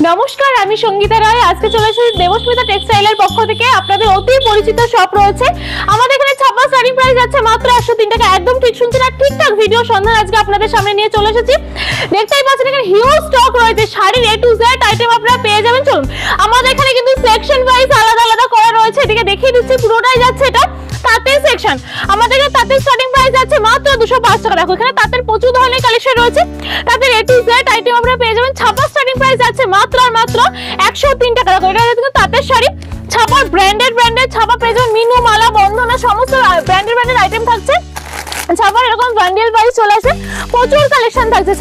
নমস্কার, আমি সঙ্গীতা রায়। আজকে চলে এসেছি দেবস্মিতা টেক্সটাইলের পক্ষ থেকে। আপনাদের অতি পরিচিত শপ রয়েছে আমাদের এখানে। ছাপা স্টার্টিং প্রাইস যাচ্ছে মাত্র 103 টাকা। একদম ঠিক শুনছেন, আর ঠিকঠাক ভিডিও সন্ধান আজকে আপনাদের সামনে নিয়ে চলে এসেছি। দেখতেই পাচ্ছেন এখানে হিউজ স্টক রয়েছে, শাড়ির A to Z আইটেম আপনারা পেয়ে যাবেন। চলুন, আমাদের এখানে কিন্তু সেকশন ওয়াইজ আলাদা আলাদা করা রয়েছে। এদিকে দেখিয়ে দিচ্ছি, পুরোটাই যাচ্ছে এটা তাঁতের সেকশন। আমাদের এখানে তাঁতের স্টার্টিং প্রাইস যাচ্ছে মাত্র 205 টাকা। দেখো এখানে তাঁতের প্রচুর ধরনের কালেকশন রয়েছে। তাঁতের A to Z আইটেম আপনারা পেয়ে যাবেন। ছাপা স্টার্টিং প্রাইস যাচ্ছে মাত্র 103 টাকা। দেখো এটা কিন্তু তাঁতের শাড়ি, ছাপার ব্র্যান্ডেড ছাপা পেয়ে যাবেন। মিনু, মালা, বন্ধনা সমস্ত ব্র্যান্ডেড আইটেম থাকছে। ছাপার এরকম বান্ডেল ওয়াইজ চলে আসে, প্রচুর কালেকশন থাকছে।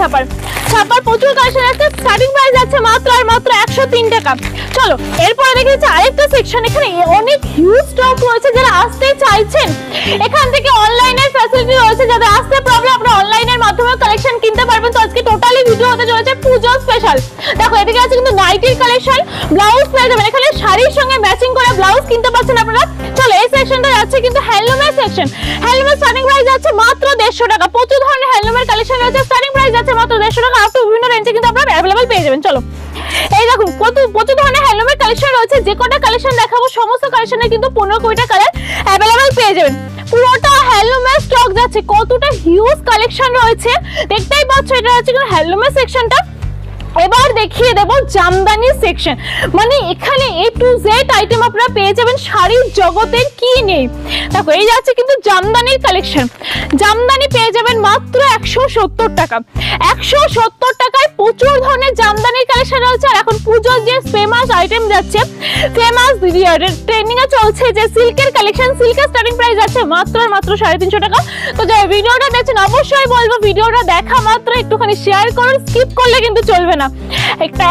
ছাপার প্রচুর কালেকশন আছে। স্টার্টিং প্রাইস আছে মাত্র 103 টাকা। চলো এরপরে দেখেছি আরেকটা সেকশন। এখানে অনেক হিউজ স্টক রয়েছে। যারা আসতে চাইছেন এখান থেকে অনলাইনের ফ্যাসিলিটি রয়েছে। যাদের আসতে প্রবলেম, আপনারা অনলাইনের মাধ্যমে কালেকশন কিনতে পারবেন। তো আজকে টোটালি ভিডিও হতে চলেছে পুজো স্পেশাল। দেখো এদিকে আছে কিন্তু নাইটির কালেকশন, ব্লাউজ পেয়ে যাবেন। এখানে শাড়ির সঙ্গে ম্যাচিং করে ব্লাউজ কিনতে পারছেন আপনারা। চলো এই সেকশনটা যাচ্ছে কিন্তু হ্যান্ডলুমের সেকশন। হ্যান্ডলুমের স্টার্টিং প্রাইস যাচ্ছে মাত্র 150 টাকা। প্রচুর ধরনের হ্যান্ডলুমের কালেকশন রয়েছে। স্টার্টিং প্রাইস যাচ্ছে মাত্র 150 টাকা। আপ টু বিভিন্ন রেঞ্জে কিন্তু আপনারা অ্যাভেলেবল পেয়ে যাবেন। চলো এই দেখুন প্রচুর ধরনের হ্যান্ডলুমের কালেকশন রয়েছে। যে কটা কালেকশন দেখাবো সমস্ত কালেকশনে কিন্তু 15-20টা কালার অ্যাভেলেবল পেয়ে যাবেন। পুরোটা হ্যান্ডলুমের স্টক যাচ্ছে। কতটা হিউজ কালেকশন রয়েছে দেখতেই পাচ্ছ। এটা হচ্ছে হ্যান্ডলুমের সেকশনটা। এবার দেখিয়ে দেব জামদানি সেকশন। মানে এখানে A to Z আইটেম আপনারা পেয়ে যাবেন। শাড়ির জগতের কি নেই। দেখো এই যাচ্ছে কিন্তু জামদানির কালেকশন। জামদানি পেয়ে যাবেন মাত্র 170 টাকা। 170 টাকায় প্রচুর ধরনের জামদানির কালেকশন রয়েছে। আর এখন পুজোর যে ফেমাস আইটেম যাচ্ছে, ফেমাস ট্রেন্ডিং এ চলছে যে সিল্কের কালেকশন, সিল্কের স্টার্টিং প্রাইস আছে মাত্র 350 টাকা। তো যারা ভিডিওটা দেখছেন অবশ্যই বলবো ভিডিওটা দেখা মাত্র একটুখানি শেয়ার করুন, স্কিপ করলে কিন্তু চলবে না।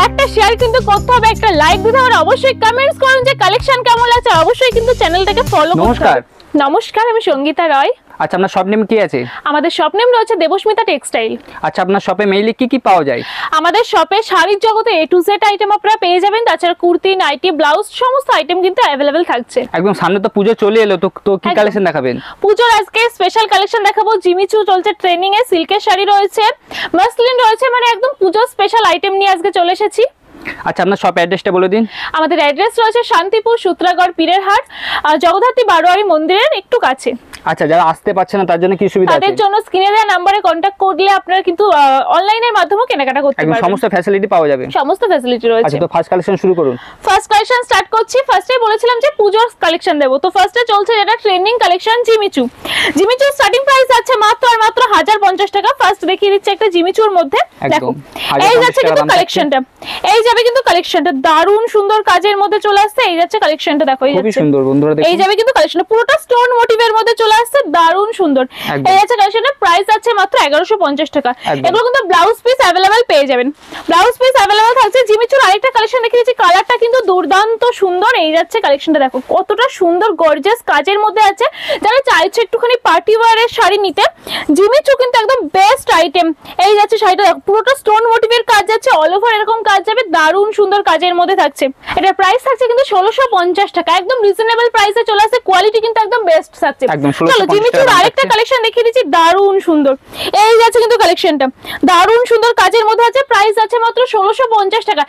একটা শেয়ার কিন্তু করতে হবে, একটা লাইক দিতে হবে, অবশ্যই কমেন্টস করুন যে কালেকশন কেমন লাগছে। অবশ্যই কিন্তু চ্যানেলটাকে ফলো করতে হবে। নমস্কার, আমি সঙ্গীতা রায়। আচ্ছা, আপনার শপ নেম কি আছে? আমাদের শপ নেম রয়েছে দেবস্মিতা টেক্সটাইল। আচ্ছা, আপনার শপে মেইনলি কি পাওয়া যায়? আমাদের শপে শাড়ির জগতে A to Z আইটেম আপনারা পেয়ে যাবেন। তাছাড়া কুর্তি, নাইটি, ব্লাউজ সমস্ত আইটেম কিন্তু অ্যাভেলেবল থাকছে। একদম সামনে তো পুজো চলে এলো, তো কি কালেকশন দেখাবেন? পুজোর আজকে স্পেশাল কালেকশন দেখাবো। জিমিচু চলছে ট্রেনিং এ, সিল্কের শাড়ি রয়েছে, মাসলিন রয়েছে। মানে একদম পুজোর স্পেশাল আইটেম নিয়ে আজকে চলে এসেছি। আচ্ছা, আপনার শপ অ্যাড্রেসটা বলে দিন। আমাদের অ্যাড্রেস রয়েছে শান্তিপুর, সূত্রাগড়, পীরের হাট, জগদ্ধাত্রী বারোয়ারি মন্দিরের একটু কাছে। আচ্ছা, যারা আসতে পারছে না তার জন্য কি সুবিধা আছে? তাদের জন্য স্ক্রিনে দেওয়া নম্বরে কন্টাক্ট করলে আপনারা কিন্তু অনলাইনের মাধ্যমে কেনাকাটা করতে পারবেন। সমস্ত ফ্যাসিলিটি পাওয়া যাবে। সমস্ত ফ্যাসিলিটি রয়েছে। আচ্ছা, তো ফার্স্ট কালেকশন শুরু করুন। ফার্স্ট কালেকশন স্টার্ট করছি। ফার্স্টেই বলেছিলাম যে পুজোর কালেকশন দেব। তো ফার্স্টে চলছে যেটা ট্রেন্ডিং কালেকশন জিমিচু। জিমিচুর স্টার্টিং প্রাইস আছে মাত্র 1050 টাকা। ফার্স্ট দেখিয়ে দিচ্ছি একটা জিমিচুর মধ্যে। দেখো এই যাচ্ছে কিন্তু কালেকশনটা। এই যাবে কিন্তু কালেকশনটা দারুণ সুন্দর কাজের মধ্যে চলে আসছে। এই যাচ্ছে কালেকশনটা, দেখো এই খুবই সুন্দর বন্ধুরা দেখুন। এই যাবে কিন্তু কালেকশনটা পুরোটা স্টোন মোটিভের মধ্যে চলে আসছে, দারুণ সুন্দর। এই যাচ্ছে কালেকশনের প্রাইস আছে মাত্র 1150 টাকা। এগুলো কিন্তু ব্লাউজ পিস अवेलेबल পেয়ে যাবেন। ব্লাউজ পিস अवेलेबल থাকছে। জিমিচুর আরেকটা কালেকশন দেখিয়েছি, কালারটা কিন্তু দুর্দান্ত সুন্দর। এই যাচ্ছে কালেকশনটা, দেখো কতটা সুন্দর গর্জিয়াস কাজের মধ্যে আছে। যারা চাইছে একটুখানি পার্টি ওয়্যারের শাড়ি নিতে, জিমিচু কিন্তু একদম বেস্ট আইটেম। এই যাচ্ছে শাড়িটা, দেখো পুরোটা স্টোন মোটিভের কাজ যাচ্ছে, অল ওভার এরকম কাজ যাবে, দারুণ সুন্দর কাজের মধ্যে থাকছে। এটার প্রাইস থাকছে কিন্তু 1650 টাকা। একদম রিজনেবল প্রাইসে চলে আসছে। কোয়ালিটি কিন্তু একদম বেস্ট থাকছে। চলো জিমিচুর আরেকটা কালেকশন দেখিয়ে দিচ্ছি, দারুণ সুন্দর। এই যাচ্ছে কিন্তু কালেকশনটা, দারুণ সুন্দর কাজের মধ্যে আছে। প্রাইস আছে মাত্র 1650 টাকা।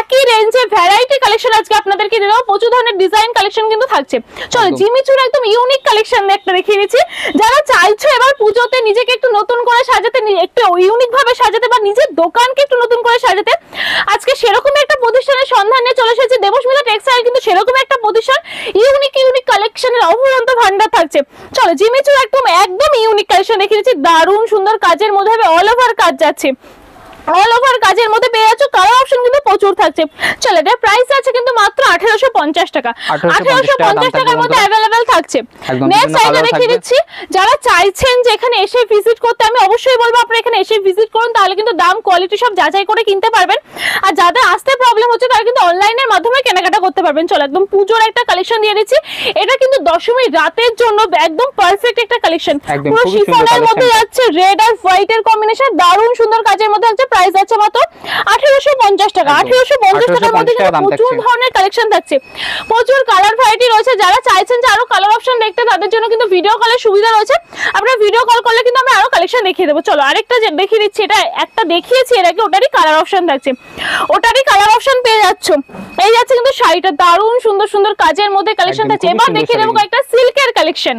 একই রেঞ্জে ভ্যারাইটি কালেকশন আজকে আপনাদেরকে দিয়ে দেবো। প্রচুর ধরনের ডিজাইন কালেকশন কিন্তু থাকছে। চলো জিমিচুর একদম ইউনিক কালেকশন একটা দেখিয়ে দিচ্ছি। যারা চাইছো এবার পুজোতে নিজেকে একটু নতুন করে সাজাতে, একটু ইউনিক ভাবে সাজাতে, বা নিজের দোকানকে একটু নতুন করে সাজাতে, আজকে সেরকম একটা প্রতিষ্ঠানের সন্ধান নিয়ে চলে এসেছে দেবস্মিতা টেক্সটাইল। কিন্তু সেরকম একটা প্রতিষ্ঠান, ইউনিক কালেকশনের অফুরন্ত ভান্ডার থাকছে। চলো জিমিচুর একদম ইউনিক কালেকশন দেখিয়ে দিচ্ছি, দারুণ সুন্দর কাজের মধ্যে হবে, অল ওভার কাজ যাচ্ছে। অল ওভার কাজের মধ্যে পেয়ে যাচ্ছ। কালার অপশন কিন্তু প্রচুর থাকছে। চলো এটার প্রাইস আছে কিন্তু মাত্র 1850 টাকা। 1850 টাকার মধ্যে अवेलेबल থাকছে। নেক্সট আইটেম দেখিয়ে দিচ্ছি। যারা চাইছেন যে এখানে এসে ভিজিট করতে, আমি অবশ্যই বলবো আপনারা এখানে এসে ভিজিট করুন, তাহলে কিন্তু দাম কোয়ালিটি সব যাচাই করে কিনতে পারবেন। আর যাদের আসতে প্রবলেম হচ্ছে তারা কিন্তু অনলাইনের মাধ্যমে কেনাকাটা করতে পারবেন। চলো একদম পুজোর একটা কালেকশন দিয়ে দিচ্ছি। এটা কিন্তু দশমী রাতের জন্য একদম পারফেক্ট একটা কালেকশন। পুরো শিফনের মধ্যে যাচ্ছে, রেড আর হোয়াইট এর কম্বিনেশন, দারুণ সুন্দর কাজের মধ্যে আছে। প্রাইস আছে মাত্র 1850 টাকা। 1850 টাকার মধ্যে প্রচুর ধরনের কালেকশন থাকছে, প্রচুর কালার ভ্যারাইটি রয়েছে। যারা চাইছেন যে আরো কালার অপশন দেখতে তাদের জন্য কিন্তু ভিডিও কলের সুবিধা রয়েছে। আপনারা ভিডিও কল করলে কিন্তু আমরা আরো কালেকশন দেখিয়ে দেবো। চলো আরেকটা দেখিয়ে দিচ্ছি, এটা একটা দেখিয়েছি এর আগে, ওটারই কালার অপশন থাকছে, ওটারই কালার অপশন পেয়ে যাচ্ছ। এই যাচ্ছে কিন্তু শাড়িটা দারুণ সুন্দর সুন্দর কাজের মধ্যে কালেকশন থাকছে। এবার দেখিয়ে দেবো কয়েকটা সিল্কের কালেকশন।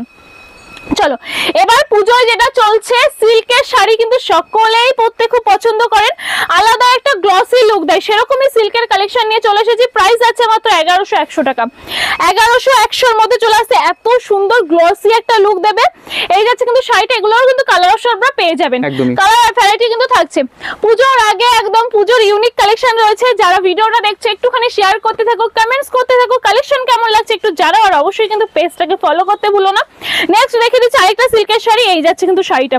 চলো এবার পুজোয় যেটা চলছে সিল্কের শাড়ি কিন্তু সকলেই পরতে খুব পছন্দ করেন, আলাদা একটা গ্লসি লুক দেয়, সেরকমই সিল্কের কালেকশন নিয়ে চলে এসেছি। প্রাইস আছে মাত্র 1101 টাকা। 1101 মধ্যে চলে আসছে, এত সুন্দর গ্লসি একটা লুক দেবে। এই যাচ্ছে কিন্তু শাড়িটা, এগুলোর কিন্তু কালার অপশন আপনারা পেয়ে যাবেন, কালার ভ্যারাইটি কিন্তু থাকছে। পুজোর আগে একদম পুজোর ইউনিক কালেকশন রয়েছে। যারা ভিডিওটা দেখছে একটুখানি শেয়ার করতে থাকো, কমেন্টস করতে থাকো, কালেকশন কেমন লাগছে একটু জানাও, আর অবশ্যই কিন্তু পেজটাকে ফলো করতে ভুলো না। নেক্সট দেখে দিচ্ছি আরেকটা সিল্কের শাড়ি। এই যাচ্ছে কিন্তু শাড়িটা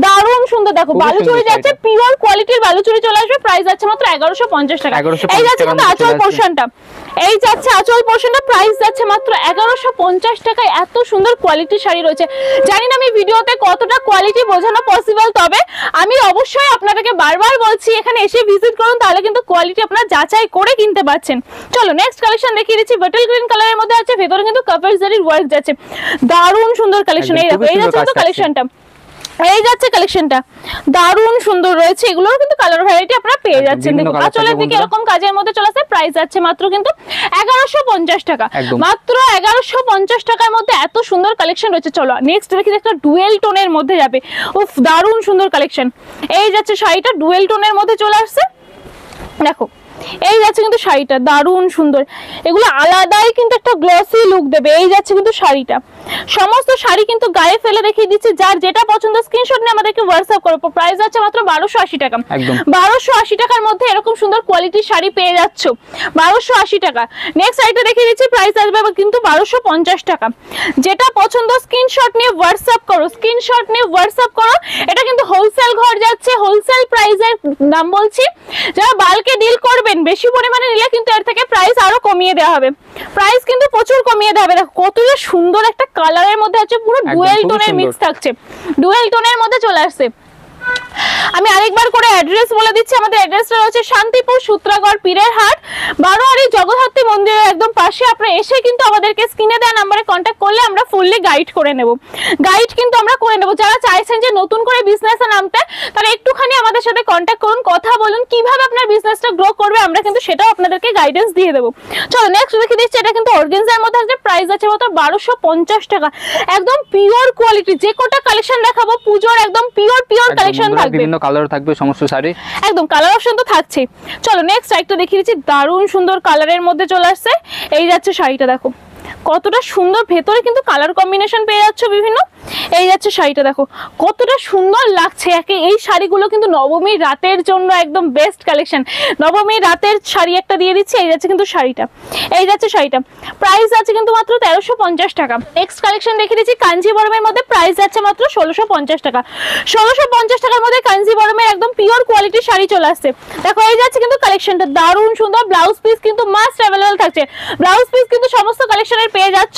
দারুণ সুন্দর, দেখো বালুচুরি যাচ্ছে, পিওর কোয়ালিটির বালুচুরি চলে আসবে। প্রাইস আছে মাত্র 1150 টাকা। এই যাচ্ছে কিন্তু আঁচল পোরশনটা, এই যাচ্ছে আঁচল পোরশনটা, প্রাইস যাচ্ছে মাত্র 1150 টাকায়। এত সুন্দর কোয়ালিটির শাড়ি রয়েছে। জানি না আমি ভিডিওতে কতটা কোয়ালিটি বোঝানো পসিবল, তবে আমি অবশ্যই আপনাদেরকে বারবার বলছি এখানে এসে ভিজিট করুন, তাহলে কিন্তু কোয়ালিটি আপনারা যাচাই করে কিনতে পারছেন। চলো নেক্সট কালেকশন দেখিয়ে দিচ্ছি। বটল গ্রিন কালারের মধ্যে আছে, ভেতরে কিন্তু কাপড় জারির ওয়ার্ক যাচ্ছে, দারুণ সুন্দর কালেকশন। এই দেখো এই যাচ্ছে কিন্তু কালেকশনটা, এই যাচ্ছে কালেকশনটা দারুণ সুন্দর রয়েছে। এগুলোর কিন্তু কালার ভ্যারাইটি আপনারা পেয়ে যাচ্ছেন। দেখো আঁচলের দিকে এরকম কাজের মধ্যে চলে আসে। প্রাইস যাচ্ছে মাত্র কিন্তু 1150 টাকা, মাত্র 1150 টাকার মধ্যে এত সুন্দর কালেকশন রয়েছে। চলো নেক্সট দেখি, একটা ডুয়েল টোনের মধ্যে যাবে, উফ দারুণ সুন্দর কালেকশন। এই যাচ্ছে শাড়িটা ডুয়েল টোনের মধ্যে চলে আসছে, দেখো এই যাচ্ছে কিন্তু শাড়িটা দারুণ সুন্দর, এগুলো আলাদাই কিন্তু একটা গ্লসি লুক দেবে। এই যাচ্ছে কিন্তু শাড়িটা, সমস্ত শাড়ি কিন্তু গায়ে ফেলে দেখিয়ে দিচ্ছি, যার যেটা পছন্দ স্ক্রিনশট নিয়ে আমাদেরকে হোয়াটসঅ্যাপ করো। প্রাইস আছে মাত্র 1280 টাকা। 1280 টাকার মধ্যে এরকম সুন্দর কোয়ালিটির শাড়ি পেয়ে যাচ্ছ, 1280 টাকা। নেক্সট শাড়িটা দেখিয়ে দিচ্ছি, প্রাইস আসবে কিন্তু 1250 টাকা। যেটা পছন্দ স্ক্রিনশট নিয়ে হোয়াটসঅ্যাপ করো, স্ক্রিনশট নিয়ে হোয়াটসঅ্যাপ করো। এটা কিন্তু হোলসেল ঘর যাচ্ছে, হোলসেল প্রাইসের দাম বলছি। যারা বাল্কে ডিল করবেন, বেশি পরিমাণে নিলে কিন্তু এর থেকে প্রাইস আরো কমিয়ে দেওয়া হবে, প্রাইস কিন্তু প্রচুর কমিয়ে দেওয়া হবে। দেখো কত সুন্দর একটা কালারের মধ্যে আছে, পুরো ডুয়েল টোনের মিক্স থাকছে, ডুয়েল টোনের মধ্যে চলে আসছে। আমি আরেকবার করে অ্যাড্রেস বলে দিচ্ছি। আমাদের অ্যাড্রেসটা রয়েছে শান্তিপুর সূত্রাগড় পীরের হাট, বারোয়ারি জগদ্ধাত্রী মন্দিরের একদম পাশে। আপনারা এসে কিন্তু আমাদেরকে স্ক্রিনে দেওয়া নাম্বারে কন্ট্যাক্ট করলে আমরা ফুললি গাইড করে নেব, গাইড কিন্তু আমরা করে নেব। যারা চাইছেন যে নতুন করে বিজনেসে নামতে, তারা একটুখানি আমাদের সাথে কন্ট্যাক্ট করুন, কথা বলুন কিভাবে আপনার বিজনেসটা গ্রো করবে, আমরা কিন্তু সেটাও আপনাদেরকে গাইডেন্স দিয়ে দেবো। চলো নেক্সট দেখে দিচ্ছি, এটা কিন্তু অর্গানজার মধ্যে আছে, প্রাইস আছে মাত্র 1250 টাকা। একদম পিওর কোয়ালিটি, যে কোটা কালেকশন দেখাবো পুজোর একদম পিওর কালেকশন থাকবে, বিভিন্ন কালার থাকবে সমস্ত শাড়ি, একদম কালার অপশন তো থাকছে। চলো নেক্সট একটা দেখিয়ে দিচ্ছি, দারুণ সুন্দর কালারের মধ্যে চলে আসছে। এই যাচ্ছে শাড়িটা, দেখো কতটা সুন্দর, ভেতরে কিন্তু কালার কম্বিনেশন পেয়ে যাচ্ছে বিভিন্ন। এই যাচ্ছে শাড়িটা, দেখো কতটা সুন্দর লাগছে। এই শাড়িগুলো কিন্তু নবমীর রাতের জন্য একদম বেস্ট কালেকশন, নবমীর রাতের শাড়ি একটা দিয়ে দিচ্ছি। এই যাচ্ছে কিন্তু শাড়িটা, এই যাচ্ছে শাড়িটা, প্রাইস আছে কিন্তু মাত্র 1350 টাকা। নেক্সট কালেকশন দেখে দিচ্ছি কাঞ্জিবরমের মধ্যে, প্রাইস আছে মাত্র 1650 টাকা। 1650 টাকার মধ্যে কাঞ্জিবরমের একদম পিওর কোয়ালিটির শাড়ি চলে আসছে। দেখো এই যাচ্ছে কিন্তু কালেকশনটা দারুণ সুন্দর, ব্লাউজ পিস কিন্তু মাস্ট অ্যাভেলেবল থাকছে, ব্লাউজ পিস কিন্তু সমস্ত কালেকশনের পেয়ে যাচ্ছ।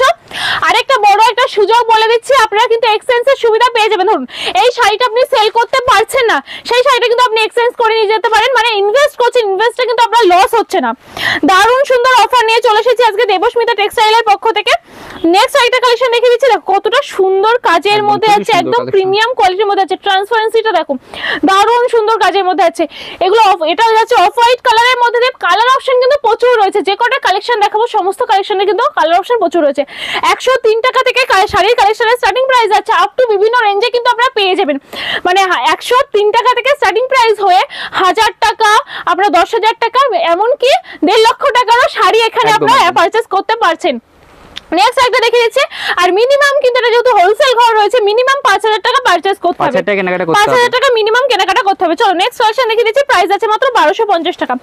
আরেকটা বড় একটা সুযোগ বলে দিচ্ছি, আপনারা কিন্তু এক্সচেঞ্জের সুবিধা পেয়ে যাবেন। ধরুন এই শাড়িটা আপনি সেল করতে পারছেন না, সেই শাড়িটা কিন্তু আপনি এক্সচেঞ্জ করে নিয়ে যেতে পারেন, মানে ইনভেস্ট করছেন, ইনভেস্টটা কিন্তু আপনার লস হচ্ছে না। দারুণ সুন্দর অফার নিয়ে চলে এসেছি আজকে দেবস্মিতা টেক্সটাইলের পক্ষ থেকে। নেক্সট আরেকটা কালেকশন দেখে দিচ্ছি, দেখো কতটা সুন্দর কাজের মধ্যে আছে, একদম প্রিমিয়াম কোয়ালিটির মধ্যে আছে। ট্রান্সপারেন্সিটা দেখো দারুণ সুন্দর কাজের মধ্যে আছে। এগুলো এটা যাচ্ছে অফ হোয়াইট কালারের মধ্যে, কালার অপশন কিন্তু প্রচুর রয়েছে। যে কটা কালেকশন দেখাবো সমস্ত কালেকশনে কিন্তু কালার অপশন প্রচুর রয়েছে। 103 টাকা থেকে শাড়ির কালেকশনের স্টার্টিং প্রাইস আছে, আপ টু বিভিন্ন রেঞ্জে কিন্তু আপনারা পেয়ে যাবেন। মানে 103 টাকা থেকে স্টার্টিং প্রাইস হয়ে 1000 টাকা, আপনারা 10,000 টাকা, এমনকি 1.5 লক্ষ টাকারও শাড়ি এখানে আপনারা পারচেস করতে পারছেন। নেক্সট একটা দেখে দিচ্ছি, আর মিনিমাম কিন্তু এটা যেহেতু হোলসেল ঘর রয়েছে, মিনিমাম 5000 টাকা পারচেজ করতে হবে, 5000 টাকা মিনিমাম কেনাকাটা করতে হবে। চলো নেক্সট কালেকশন দেখে দিচ্ছি, প্রাইস আছে মাত্র 1250 টাকা।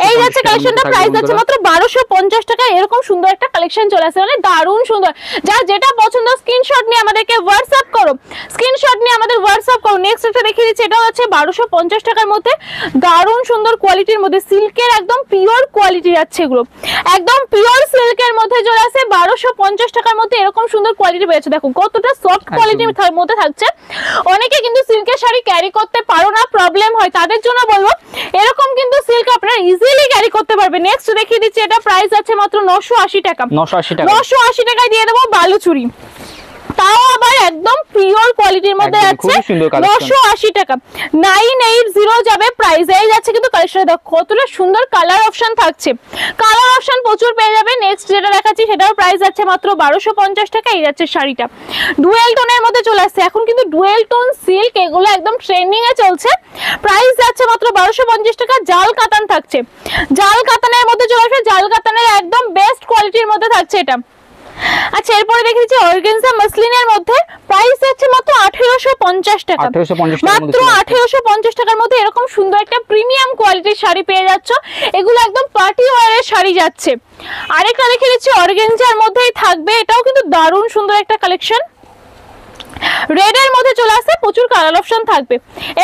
এই যাচ্ছে কালেকশনটা, প্রাইস আছে মাত্র 1250 টাকা। এরকম সুন্দর একটা কালেকশন চলে আসে, মানে দারুণ সুন্দর। যার যেটা পছন্দ স্ক্রিনশট নিয়ে আমাদেরকে হোয়াটসঅ্যাপ করো, স্ক্রিনশট নিয়ে আমাদের হোয়াটসঅ্যাপ করো। নেক্সট একটা দেখে দিচ্ছি, এটা হচ্ছে 1250 টাকার মধ্যে দারুণ সুন্দর কোয়ালিটির মধ্যে, সিল্কের একদম পিওর কোয়ালিটি যাচ্ছে, এগুলো একদম পিওর সিল্কের মধ্যে চলে আসে। 1250 টাকার মধ্যে এরকম সুন্দর কোয়ালিটি পেয়েছে, দেখো কতটা সফট কোয়ালিটির মধ্যে থাকছে। অনেকে কিন্তু সিল্কের শাড়ি ক্যারি করতে পারো না, প্রবলেম হয়, তাদের জন্য বলবো এরকম কিন্তু সিল্ক আপনারা আপনারা ইজিলি ক্যারি করতে পারবেন। নেক্সট দেখিয়ে দিচ্ছি, এটা প্রাইস আছে মাত্র 980 টাকা। 980 টাকা। 980 টাকায় দিয়ে দেবো বালুচুরি, তাও আবার একদম পিওর কোয়ালিটির মধ্যে আছে। 980 টাকা। 980 যাবে প্রাইস। এই যাচ্ছে কিন্তু কালেকশন, দেখো কতটা সুন্দর কালার অপশন থাকছে, কালার অপশন প্রচুর পেয়ে যাবে। নেক্সট যেটা দেখাচ্ছি সেটাও প্রাইস আছে মাত্র 1250 টাকা। এই যাচ্ছে শাড়িটা ডুয়েল টোনের মধ্যে চলে আসছে, এখন কিন্তু ডুয়েল টোন সিল্ক এগুলো একদম ট্রেন্ডিং এ চলছে। প্রাইস যাচ্ছে মাত্র 1250 টাকা। জাল কাতান থাকছে, জাল কাতানের মধ্যে চলে আসবে, জাল কাতানের একদম বেস্ট কোয়ালিটির মধ্যে থাকছে এটা। আচ্ছা, এরপরে দেখে দিচ্ছি অর্গানজা মাসলিনের মধ্যে, প্রাইস আছে মাত্র 1850 টাকা। মাত্র 1850 টাকার মধ্যে এরকম সুন্দর একটা প্রিমিয়াম কোয়ালিটির শাড়ি পেয়ে যাচ্ছ। এগুলো একদম পার্টি ওয়্যারের শাড়ি যাচ্ছে। আরেকটা দেখে দিচ্ছি অর্গানজার মধ্যেই থাকবে, এটাও কিন্তু দারুণ সুন্দর একটা কালেকশন। রেড এর মধ্যে চলে আসছে, প্রচুর কালার অপশন থাকবে।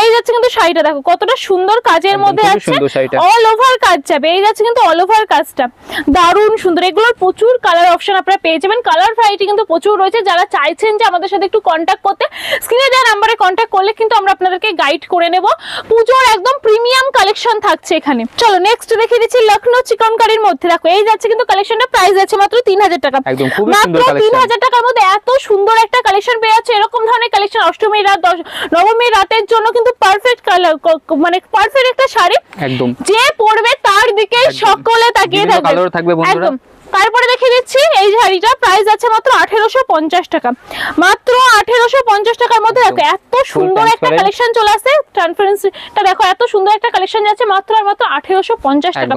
এই যাচ্ছে কিন্তু শাড়িটা, দেখো কতটা সুন্দর কাজের মধ্যে আছে, অল ওভার কাজ যাবে। এই যাচ্ছে কিন্তু অল ওভার কাজটা দারুণ সুন্দর। এগুলোর প্রচুর কালার অপশন আপনারা পেয়ে যাবেন, কালার ভ্যারাইটি কিন্তু প্রচুর রয়েছে। যারা চাইছেন যে আমাদের সাথে একটু কন্ট্যাক্ট করতে, স্ক্রিনে দেওয়া নাম্বারে কন্ট্যাক্ট করলে কিন্তু আমরা আপনাদেরকে গাইড করে নেব। পুজোর একদম প্রিমিয়াম কালেকশন থাকছে এখানে। চলো নেক্সট দেখিয়ে দিচ্ছি লখনৌ চিকনকারির মধ্যে। দেখো এই যাচ্ছে কিন্তু কালেকশনটা, প্রাইস আছে মাত্র 3000 টাকা। মাত্র 3000 টাকার মধ্যে এত সুন্দর একটা কালেকশন পেয়ে যাচ্ছে। এরকম ধরনের কালেকশন অষ্টমী রাত, নবমী রাতের জন্য কিন্তু পারফেক্ট কালার, মানে পারফেক্ট একটা শাড়ি, একদম যে পরবে তার দিকে সকলে তাকিয়ে থাকবে একদম। তারপরে দেখিয়ে দিচ্ছি এই শাড়িটা, প্রাইস আছে মাত্র 1850 টাকা। মাত্র 1850 টাকার মধ্যে দেখো এত সুন্দর একটা কালেকশন চলে আসছে। ট্রান্সপারেন্সিটা দেখো, এত সুন্দর একটা কালেকশন যাচ্ছে মাত্র আর মাত্র 1850 টাকা।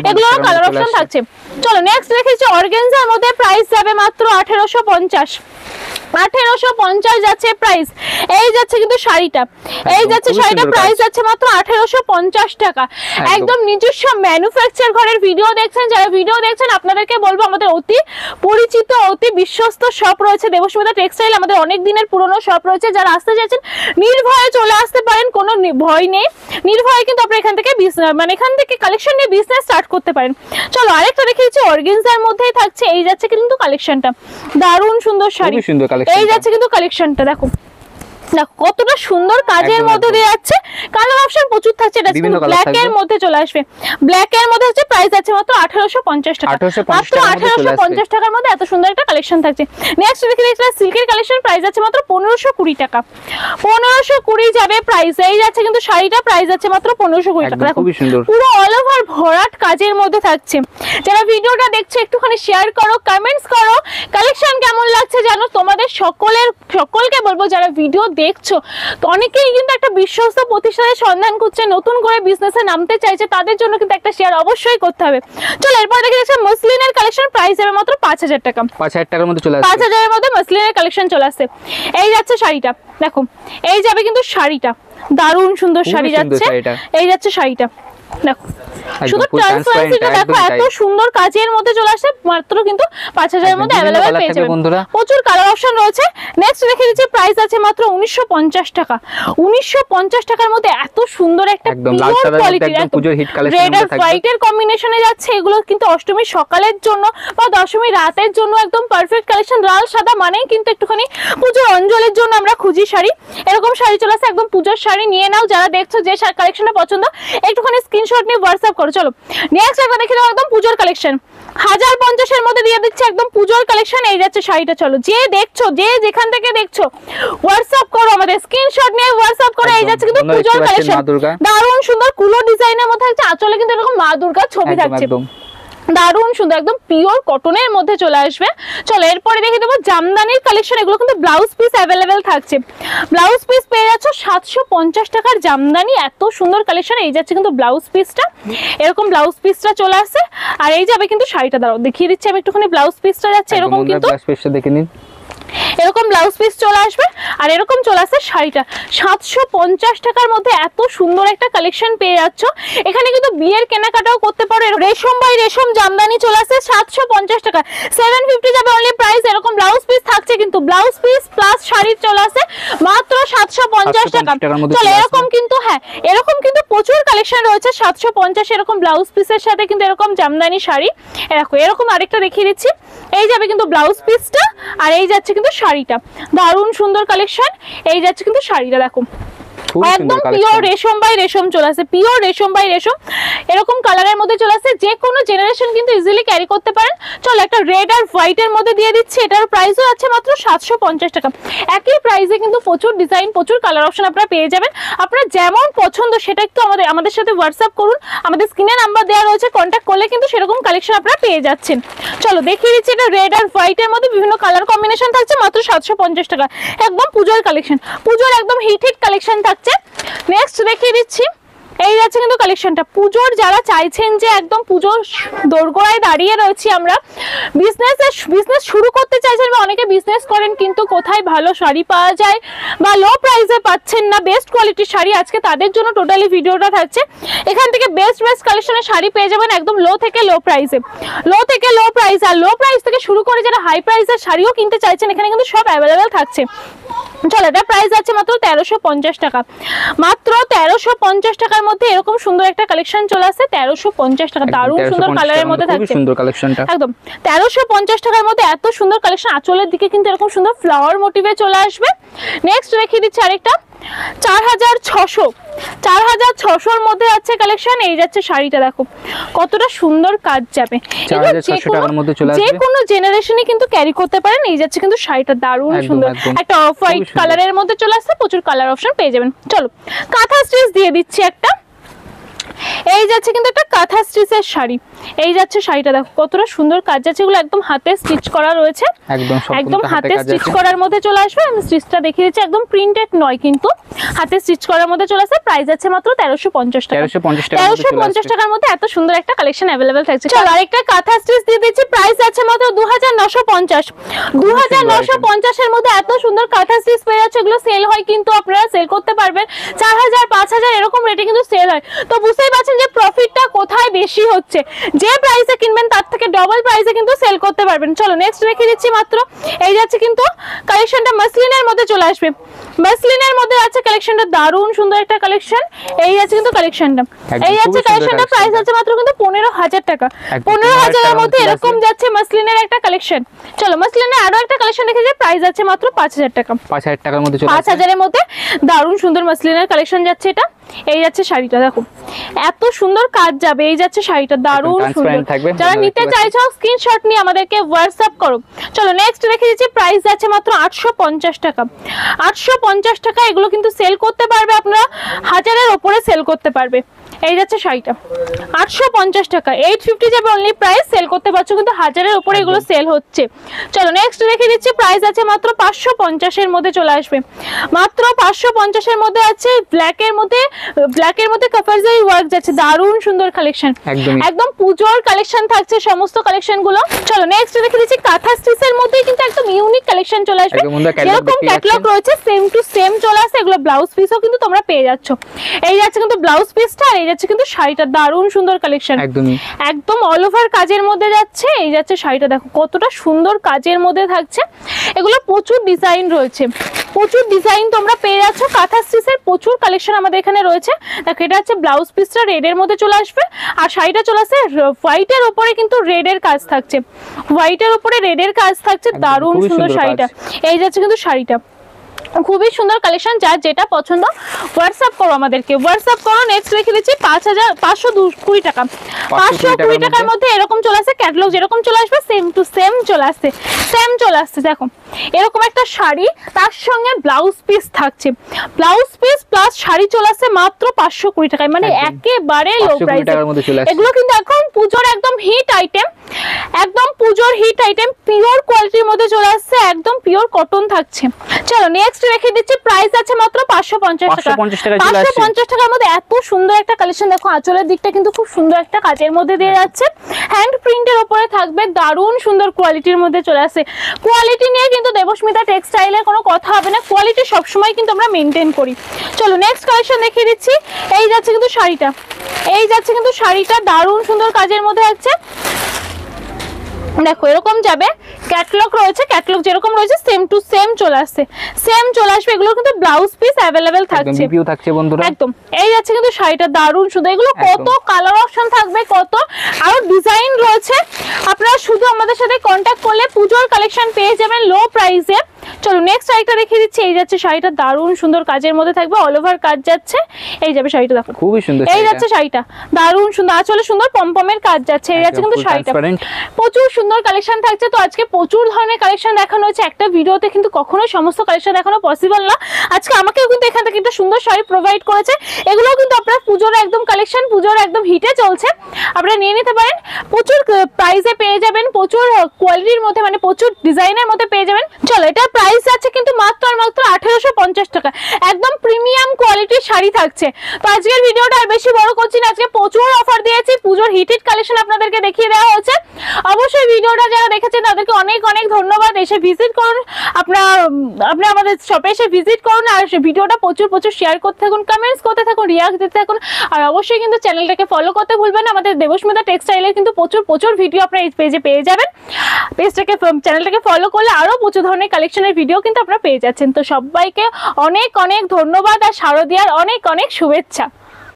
এগুলোর কালার অপশন থাকছে। চলো নেক্সট দেখিয়েছি অর্গানজার মধ্যে, প্রাইস যাবে মাত্র 1850। 1850 যাচ্ছে প্রাইস। এই যাচ্ছে কিন্তু শাড়িটা, এই যাচ্ছে শাড়িটা, প্রাইস যাচ্ছে মাত্র 1850 টাকা। একদম নিজস্ব ম্যানুফ্যাকচার ঘরের ভিডিও দেখছেন, যারা ভিডিও দেখছেন আপনাদেরকে বলবো আমাদের অতি পরিচিত, অতি বিশ্বস্ত শপ রয়েছে দেবস্মিতা টেক্সটাইল। আমাদের অনেক দিনের পুরনো শপ রয়েছে। যারা আসতে চাইছেন নির্ভয়ে চলে আসতে পারেন, কোনো ভয় নেই। নির্ভয়ে কিন্তু আপনি এখান থেকে মানে এখান থেকে কালেকশন নিয়ে বিজনেস স্টার্ট করতে পারেন। চলো আরেকটা দেখিয়েছি অর্গানজার মধ্যেই থাকছে। এই যাচ্ছে কিন্তু কালেকশনটা, দারুণ সুন্দর শাড়ি। এই যাচ্ছে কিন্তু কালেকশনটা, দেখো দেখো কতটা সুন্দর কাজের মধ্যে দিয়ে যাচ্ছে। কালার অপশন প্রচুর থাকছে। এটা ব্ল্যাক এর মধ্যে চলে আসবে, ব্ল্যাক এর মধ্যে হচ্ছে প্রাইস আছে মাত্র 1850 টাকা। মাত্র 1850 টাকার মধ্যে এত সুন্দর একটা কালেকশন থাকছে। নেক্সট দেখি এটা সিল্কের কালেকশন, প্রাইস আছে মাত্র 1520 টাকা। 1520 যাবে প্রাইস। এই যাচ্ছে কিন্তু শাড়িটা, প্রাইস আছে মাত্র 1520 টাকা। দেখো পুরো অল ওভার ভরাট কাজের মধ্যে থাকছে। যারা ভিডিওটা দেখছো একটুখানি শেয়ার করো, কমেন্টস করো, কালেকশন কেমন লাগছে জানো। তোমাদের সকলকে বলবো যারা ভিডিও দেখছো, তো অনেকেই কিন্তু একটা বিশ্বস্ত প্রতিষ্ঠানের সন্ধান করছে, নতুন করে বিজনেসে নামতে চাইছে, তাদের জন্য কিন্তু একটা শেয়ার অবশ্যই করতে হবে। চলো এরপর দেখে যাচ্ছে মসলিনের কালেকশন, প্রাইস হবে মাত্র 5000 টাকা। 5000 টাকার মধ্যে চলে আসছে, 5000 এর মধ্যে মসলিনের কালেকশন চলে আসছে। এই যাচ্ছে শাড়িটা, দেখো এই যাবে কিন্তু শাড়িটা, দারুণ সুন্দর শাড়ি যাচ্ছে। এই যাচ্ছে শাড়িটা, দেখো শুধু ট্রান্সপারেন্সিটা দেখো, এত সুন্দর কাজের মধ্যে চলে আসে। মাত্র কিন্তু 5000 এর মধ্যে अवेलेबल পেয়ে যাবেন। প্রচুর কালার অপশন রয়েছে। নেক্সট দেখে দিচ্ছি, প্রাইস আছে মাত্র 1950 টাকা। 1950 টাকার মধ্যে এত সুন্দর একটা পিওর কোয়ালিটির পুজোর হিট কালেকশন রেড আর হোয়াইট এর কম্বিনেশনে যাচ্ছে। এগুলো কিন্তু অষ্টমী সকালের জন্য বা দশমী রাতের জন্য একদম পারফেক্ট কালেকশন। লাল সাদা মানেই কিন্তু একটুখানি পুজোর অঞ্জলির জন্য আমরা খুঁজি শাড়ি। এরকম শাড়ি চলে আসে, একদম পুজোর শাড়ি নিয়ে নাও। যারা দেখছো যে কালেকশনটা পছন্দ, একটুখানি স্ক্রিনশট নিয়ে হোয়াটসঅ্যাপ করো। চলো নেক্সট একটা দেখে দাও, একদম পুজোর কালেকশন 1050 এর মধ্যে দিয়ে দিচ্ছে, একদম পুজোর কালেকশন। এই যাচ্ছে শাড়িটা। চলো যে দেখছো, যে যেখান থেকে দেখছো হোয়াটসঅ্যাপ করো, আমাদের স্ক্রিনশট নিয়ে হোয়াটসঅ্যাপ করো। এই যাচ্ছে কিন্তু পুজোর কালেকশন, দারুণ সুন্দর কুলো ডিজাইনের মধ্যে আছে। আঁচলে কিন্তু এরকম মা দুর্গার ছবি থাকছে, দারুণ সুন্দর, একদম পিওর কটনের মধ্যে চলে আসবে। চলো এরপরে দেখে দেবো জামদানির কালেকশন। এগুলো কিন্তু ব্লাউজ পিস অ্যাভেলেবেল থাকছে। ব্লাউজ পিস পেয়ে যাচ্ছ 750 টাকার জামদানি, এত সুন্দর কালেকশন। এই যাচ্ছে কিন্তু ব্লাউজ পিসটা, এরকম ব্লাউজ পিসটা চলে আসছে। আর এই যাবে কিন্তু শাড়িটা, দাঁড়াও দেখিয়ে দিচ্ছি আমি একটুখানি। ব্লাউজ পিসটা যাচ্ছে এরকম, কিন্তু দেখে নিন এরকম ব্লাউজ পিস চলে আসবে। আর এরকম চলে আসছে শাড়িটা। 750 টাকার মধ্যে এত সুন্দর একটা কালেকশন পেয়ে যাচ্ছ। এখানে কিন্তু বিয়ের কেনাকাটাও করতে পারো। রেশম বাই রেশম জামদানি চলে আসছে 750 টাকা। 750 যাবে অনলি প্রাইস। এরকম ব্লাউজ পিস থাকছে, কিন্তু ব্লাউজ পিস প্লাস শাড়ি চলে আসছে মাত্র 750 টাকা। চলো এরকম কিন্তু, হ্যাঁ এরকম কিন্তু প্রচুর কালেকশন রয়েছে। 750 এরকম ব্লাউজ পিসের সাথে কিন্তু এরকম জামদানি শাড়ি। দেখো এরকম আরেকটা দেখিয়ে দিচ্ছি। এই যাবে কিন্তু ব্লাউজ পিসটা, আর এই যাচ্ছে কিন্তু শাড়িটা, দারুণ সুন্দর কালেকশন। এই যাচ্ছে কিন্তু শাড়িটা, দেখো একদম পিওর রেশম বাই রেশম চলে আসে, পিওর রেশম বাই রেশম। এরকম কালারের মধ্যে চলে আসছে, যে কোনো জেনারেশন কিন্তু ইজিলি ক্যারি করতে পারেন। চলো একটা রেড আর হোয়াইট এর মধ্যে দিয়ে দিচ্ছি, এটার প্রাইসও আছে মাত্র 750 টাকা। একই প্রাইসে কিন্তু প্রচুর ডিজাইন, প্রচুর কালার অপশন আপনারা পেয়ে যাবেন। আপনার যেমন পছন্দ সেটা একটু আমাদের সাথে হোয়াটসঅ্যাপ করুন, আমাদের স্ক্রিনে নাম্বার দেওয়া রয়েছে, কন্ট্যাক্ট করলে কিন্তু সেরকম কালেকশন আপনারা পেয়ে যাচ্ছেন। চলো দেখিয়ে দিচ্ছি, এটা রেড আর হোয়াইট এর মধ্যে বিভিন্ন কালার কম্বিনেশন থাকছে মাত্র 750 টাকা। একদম পুজোর কালেকশন, পুজোর একদম হিট কালেকশন থাকছে। নেক্সট দেখিয়ে দিচ্ছি, এই যাচ্ছে কিন্তু কালেকশনটা পুজোর, যারা চাইছেন যে একদম পুজোর দোরগোড়ায় দাঁড়িয়ে রয়েছি আমরা, বিজনেস শুরু করতে চাইছেন বা অনেকে বিজনেস করেন কিন্তু কোথায় ভালো শাড়ি পাওয়া যায় বা লো প্রাইসে পাচ্ছেন না বেস্ট কোয়ালিটির শাড়ি, আজকে তাদের জন্য টোটালি ভিডিওটা থাকছে। এখান থেকে বেস্ট কালেকশনের শাড়ি পেয়ে যাবেন একদম লো থেকে লো প্রাইসে, আর লো প্রাইস থেকে শুরু করে যারা হাই প্রাইসের শাড়িও কিনতে চাইছেন এখানে কিন্তু সব অ্যাভেলেবেল থাকছে। চলো এটা প্রাইস আছে মাত্র 1350 টাকা। মাত্র 1350 টাকার মধ্যে এরকম সুন্দর একটা কালেকশন চলে আসছে, 1350 টাকা। দারুণ সুন্দর কালারের মধ্যে থাকছে, সুন্দর কালেকশনটা একদম 1350 টাকার মধ্যে এত সুন্দর কালেকশন। আঁচলের দিকে কিন্তু এরকম সুন্দর ফ্লাওয়ার মোটিভে চলে আসবে। নেক্সট দেখিয়ে দিচ্ছি আরেকটা 4600 মধ্যে আছে কালেকশন। এই যাচ্ছে শাড়িটা, দেখো কতটা সুন্দর কাজ যাবে, 4600 টাকার মধ্যে চলে আসবে, যে কোনো জেনারেশনে কিন্তু ক্যারি করতে পারেন। এই যাচ্ছে কিন্তু শাড়িটা দারুণ সুন্দর, একটা অফ হোয়াইট কালারের মধ্যে চলে আসছে, প্রচুর কালার অপশন পেয়ে যাবেন। চলো কাঁথা স্টিচ দিয়ে দিচ্ছি একটা, এই যাচ্ছে কিন্তু একটা কাঁথা স্টিচের শাড়ি। এই যাচ্ছে শাড়িটা, দেখো কতটা সুন্দর কাজ যাচ্ছে, এগুলো একদম হাতে স্টিচ করা রয়েছে, একদম হাতে স্টিচ করার মধ্যে চলে আসবে। আমি স্টিচটা দেখিয়ে দিচ্ছি, একদম প্রিন্টেড নয় কিন্তু হাতে স্টিচ করার মধ্যে চলে আসছে। প্রাইস আছে মাত্র 1350 টাকা। 1350 টাকার মধ্যে এত সুন্দর একটা কালেকশন अवेलेबल থাকছে। চলো আরেকটা কাঁথা স্টিচ দিয়ে দিচ্ছি, প্রাইস আছে মাত্র 2950। 2950 এর মধ্যে এত সুন্দর কাঁথা স্টিচ পেয়ে যাচ্ছে, এগুলো সেল হয় কিন্তু আপনারা সেল করতে পারবেন 4000 5000 এরকম রেটে কিন্তু সেল হয়। তো বুঝতেই পারছেন যে প্রফিটটা কোথায় বেশি হচ্ছে, যে প্রাইসে কিনবেন তার থেকে ডবল প্রাইসে কিন্তু সেল করতে পারবেন। চলো নেক্সট রেখে দিচ্ছি মাত্র, এই যাচ্ছে কিন্তু কালেকশনটা মাসলিনের মধ্যে চলে আসবে। মাসলিনের মধ্যে আছে কালেকশনটা, দারুণ সুন্দর একটা কালেকশন। এই আছে কিন্তু কালেকশনটা, এই আছে কালেকশনটা, প্রাইস আছে মাত্র কিন্তু 15000 টাকা। 15000 এর মধ্যে এরকম যাচ্ছে মাসলিনের একটা কালেকশন। চলো মাসলিনের আরো একটা কালেকশন দেখে যাই, প্রাইস আছে মাত্র 5000 টাকা। 5000 টাকার মধ্যে চলে আসবে, 5000 এর মধ্যে দারুণ সুন্দর মাসলিনের কালেকশন যাচ্ছে এটা। এই যাচ্ছে শাড়িটা, দেখো এত সুন্দর কাজ যাবে। এই যাচ্ছে শাড়িটা দারুণ সুন্দর, যারা নিতে চাইছো স্ক্রিনশট নিয়ে আমাদেরকে হোয়াটসঅ্যাপ করো। চলো নেক্সট রেখে দিচ্ছি, প্রাইস যাচ্ছে মাত্র 850 টাকা। 850 টাকা, এগুলো কিন্তু সেল করতে পারবে আপনারা 1000 এর উপরে সেল করতে পারবে। এই যাচ্ছে শাড়িটা 850 টাকা, 850 যাবে অনলি প্রাইস, সেল করতে পারছো কিন্তু 1000 এর উপরে এগুলো সেল হচ্ছে। চলো নেক্সট রেখে দিচ্ছি, প্রাইস আছে মাত্র 550 এর মধ্যে চলে আসবে। মাত্র 550 এর মধ্যে আছে ব্ল্যাকের মধ্যে কাফারজাই ওয়ার্ক যাচ্ছে, দারুণ সুন্দর কালেকশন, একদম পুজোর কালেকশন থাকছে সমস্ত কালেকশন গুলো। চলো নেক্সট রেখে দিচ্ছি কাঁথা স্টিচের মধ্যে কিন্তু একদম ইউনিক কালেকশন চলে আসবে, এরকম ক্যাটালগ রয়েছে, সেম টু সেম চলে আসে। এগুলো ব্লাউজ পিসও কিন্তু তোমরা পেয়ে যাচ্ছ। এই যাচ্ছে কিন্তু ব্লাউজ পিসটা, এই যাচ্ছে কিন্তু শাড়িটা, দারুণ সুন্দর কালেকশন, একদম অল ওভার কাজের মধ্যে যাচ্ছে। এই যাচ্ছে শাড়িটা, দেখো কতটা সুন্দর কাজের মধ্যে থাকছে, এগুলো প্রচুর ডিজাইন রয়েছে, প্রচুর ডিজাইন তোমরা পেয়ে যাচ্ছ। কাঁথা স্টিচের প্রচুর কালেকশন আমাদের এখানে রয়েছে। দেখো এটা হচ্ছে ব্লাউজ পিসটা রেড এর মধ্যে চলে আসবে, আর শাড়িটা চলে আসে হোয়াইট এর উপরে কিন্তু রেড এর কাজ থাকছে, হোয়াইট এর উপরে রেড এর কাজ থাকছে, দারুণ সুন্দর শাড়িটা। এই যাচ্ছে কিন্তু শাড়িটা, খুবই সুন্দর কালেকশন, যার যেটা পছন্দ হোয়াটসঅ্যাপ করো আমাদেরকে, হোয়াটসঅ্যাপ করো। নেক্সট রেখে দিচ্ছি 520 টাকা। 520 টাকার মধ্যে এরকম চলে আসে, ক্যাটালগ যেরকম চলে আসবে সেম টু সেম চলে আসছে, দেখো এরকম একটা শাড়ি, তার সঙ্গে ব্লাউজ পিস থাকছে, ব্লাউজ পিস প্লাস শাড়ি চলে আসছে মাত্র 520 টাকায়, মানে একেবারে লো প্রাইসে। এগুলো কিন্তু এখন পুজোর একদম হিট আইটেম, একদম পুজোর হিট আইটেম, পিওর কোয়ালিটির মধ্যে চলে আসছে, একদম পিওর কটন থাকছে। চলো নেক্সট রেখে দিচ্ছি, প্রাইস আছে মাত্র 550 টাকা। 550 টাকার মধ্যে এত সুন্দর একটা কালেকশন, দেখো আঁচলের দিকটা কিন্তু খুব সুন্দর একটা কাজের মধ্যে দিয়ে যাচ্ছে, হ্যান্ড প্রিন্টের উপরে থাকবে, দারুণ সুন্দর কোয়ালিটির মধ্যে চলে আসে। কোয়ালিটি নিয়ে কিন্তু দেবস্মিতা টেক্সটাইলের কোনো কথা হবে না, কোয়ালিটি সবসময় কিন্তু আমরা মেনটেন করি। চলো নেক্সট কালেকশন দেখিয়ে দিচ্ছি, এই যাচ্ছে কিন্তু শাড়িটা, এই যাচ্ছে কিন্তু শাড়িটা, দারুণ সুন্দর কাজের মধ্যে আছে। দেখো এরকম যাবে, ক্যাটালগ রয়েছে, ক্যাটালগ যেরকম রয়েছে সেম টু সেম চলে আসছে, সেম চলে আসবে। এগুলো কিন্তু ব্লাউজ পিস अवेलेबल থাকছে, বিপিও থাকছে বন্ধুরা, একদম। এই যাচ্ছে কিন্তু শাড়িটা, দারুণ সুন্দর, এগুলো কত কালার অপশন থাকবে, কত আরো ডিজাইন রয়েছে। আপনারা শুধু আমাদের সাথে কন্টাক্ট করলে পুজোর কালেকশন পেয়ে যাবেন লো প্রাইসে। চলো নেক্সট শাড়িটা দেখিয়ে দিচ্ছি। এই যাচ্ছে শাড়িটা, দারুণ সুন্দর কাজের মধ্যে থাকবে, অল ওভার কাজ যাচ্ছে। এই যাবে শাড়িটা, দেখো খুবই সুন্দর এই শাড়িটা। যাচ্ছে শাড়িটা, দারুণ সুন্দর, আসলে সুন্দর পমপমের কাজ যাচ্ছে। এই যাচ্ছে একদম কিন্তু full শাড়িটা, transparent। প্রচুর সুন্দর কালেকশন থাকছে। তো আজকে প্রচুর ধরনের কালেকশন দেখানো হয়েছে একটা ভিডিওতে, কিন্তু কখনোই সমস্ত কালেকশন দেখানো পসিবল না। আজকে আমাকেও কিন্তু এখান থেকে একটা সুন্দর শাড়ি প্রোভাইড করেছে। এগুলোও কিন্তু আপনার পুজোর একদম কালেকশন, পুজোর একদম হিটে চলছে, আপনারা নিয়ে নিতে পারেন। প্রচুর প্রাইসে পেয়ে যাবেন, প্রচুর কোয়ালিটির মধ্যে, মানে প্রচুর ডিজাইনের মধ্যে পেয়ে যাবেন। চলো এটা প্রাইস যাচ্ছে কিন্তু মাত্র আর মাত্র 1850 টাকা, একদম প্রিমিয়াম কোয়ালিটির শাড়ি থাকছে। তো আজকের ভিডিওটা আর বেশি বড় করছি না, আজকে প্রচুর অফার দিয়েছি, পুজোর হিটেড কালেকশন আপনাদেরকে দেখিয়ে দেওয়া হয়েছে। অবশ্যই ভিডিওটা যারা দেখেছেন তাদেরকে অনেক অনেক ধন্যবাদ। এসে ভিজিট করুন, আপনি আমাদের শপে এসে ভিজিট করুন, আর ভিডিওটা প্রচুর প্রচুর শেয়ার করতে থাকুন, কমেন্টস করতে থাকুন, রিয়াক্ট দিতে থাকুন। আর অবশ্যই কিন্তু চ্যানেলটাকে ফলো করতে ভুলবেন না। আমাদের দেবস্মিতা টেক্সটাইলের কিন্তু প্রচুর প্রচুর ভিডিও আপনারা এই পেজে পেয়ে যাবেন। চ্যানেলটাকে ফলো করলে আরো প্রচুর ধরনের কালেকশনের ভিডিও কিন্তু আপনারা পেয়ে যাচ্ছেন। তো সবাইকে অনেক অনেক ধন্যবাদ, আর শারদিয়ার অনেক অনেক শুভেচ্ছা।